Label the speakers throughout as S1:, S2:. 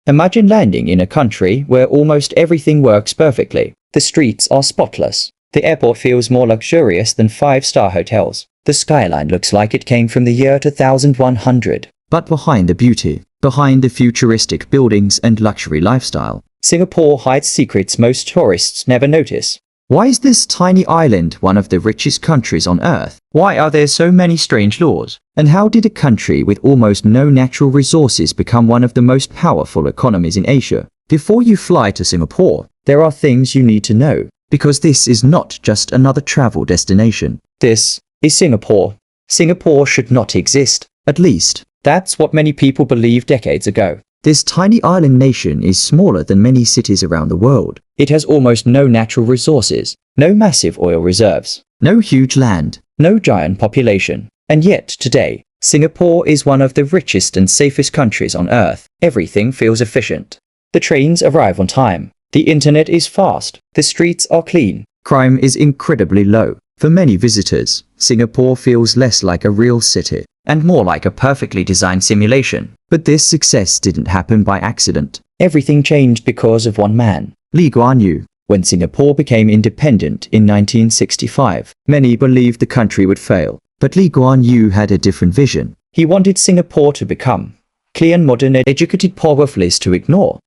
S1: Imagine landing in a country where almost everything works perfectly. The streets are spotless. The airport feels more luxurious than five-star hotels. The skyline looks like it came from the year 2100. But behind the beauty, behind the futuristic buildings and luxury lifestyle, Singapore hides secrets most tourists never notice. Why is this tiny island one of the richest countries on Earth? Why are there so many strange laws? And how did a country with almost no natural resources become one of the most powerful economies in Asia? Before you fly to Singapore, there are things you need to know, because this is not just another travel destination. This is Singapore. Singapore should not exist. At least, that's what many people believed decades ago. This tiny island nation is smaller than many cities around the world. It has almost no natural resources, no massive oil reserves, no huge land, no giant population. And yet, today, Singapore is one of the richest and safest countries on Earth. Everything feels efficient. The trains arrive on time. The internet is fast. The streets are clean. Crime is incredibly low. For many visitors, Singapore feels less like a real city and more like a perfectly designed simulation. But this success didn't happen by accident. Everything changed because of one man, Lee Kuan Yew. When Singapore became independent in 1965, many believed the country would fail. But Lee Kuan Yew had a different vision. He wanted Singapore to become clean, modern, educated, powerless to ignore.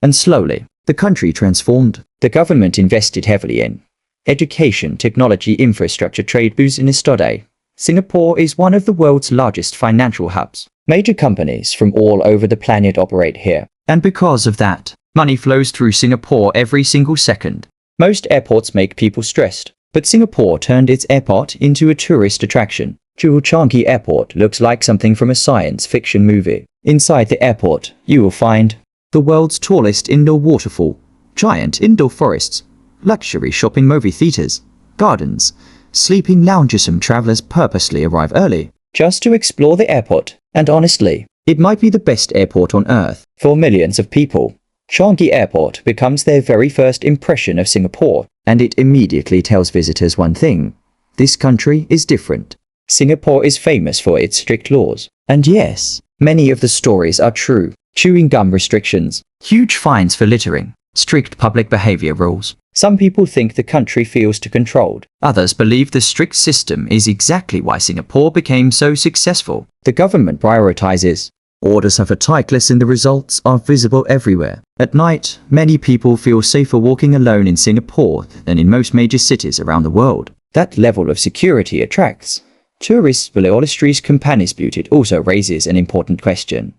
S1: And slowly, the country transformed. The government invested heavily in education, technology, infrastructure, trade, business. Today, Singapore is one of the world's largest financial hubs. Major companies from all over the planet operate here. And because of that, money flows through Singapore every single second. Most airports make people stressed, but Singapore turned its airport into a tourist attraction. Changi Airport looks like something from a science fiction movie. Inside the airport, you will find the world's tallest indoor waterfall, giant indoor forests, luxury shopping, movie theaters, gardens, sleeping lounges. Some travelers purposely arrive early just to explore the airport. And honestly, it might be the best airport on Earth for millions of people. Changi Airport becomes their very first impression of Singapore, and it immediately tells visitors one thing: this country is different. Singapore is famous for its strict laws. And yes, many of the stories are true. Chewing gum restrictions, huge fines for littering, strict public behavior rules. Some people think the country feels too controlled. Others believe the strict system is exactly why Singapore became so successful. The government prioritizes. Orders have a tight list and the results are visible everywhere. At night, many people feel safer walking alone in Singapore than in most major cities around the world. That level of security attracts tourists. But illustrious companies, but it also raises an important question.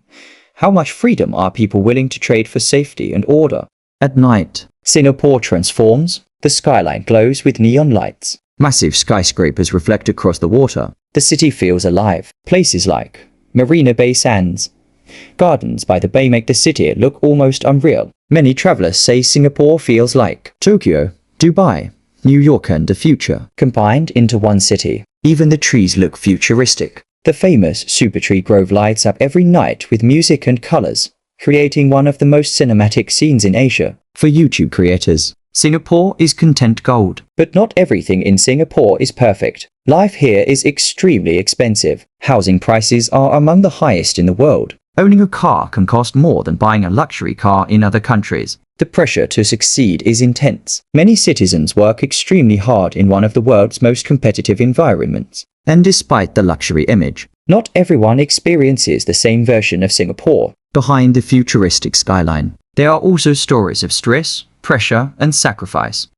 S1: How much freedom are people willing to trade for safety and order? At night, Singapore transforms. The skyline glows with neon lights. Massive skyscrapers reflect across the water. The city feels alive. Places like Marina Bay Sands, gardens by the bay make the city look almost unreal. Many travelers say Singapore feels like Tokyo, Dubai, New York and the future combined into one city. Even the trees look futuristic. The famous Super Tree Grove lights up every night with music and colors, creating one of the most cinematic scenes in Asia. For YouTube creators, Singapore is content gold. But not everything in Singapore is perfect. Life here is extremely expensive. Housing prices are among the highest in the world. Owning a car can cost more than buying a luxury car in other countries. The pressure to succeed is intense. Many citizens work extremely hard in one of the world's most competitive environments. And despite the luxury image, not everyone experiences the same version of Singapore. Behind the futuristic skyline, there are also stories of stress, pressure, and sacrifice.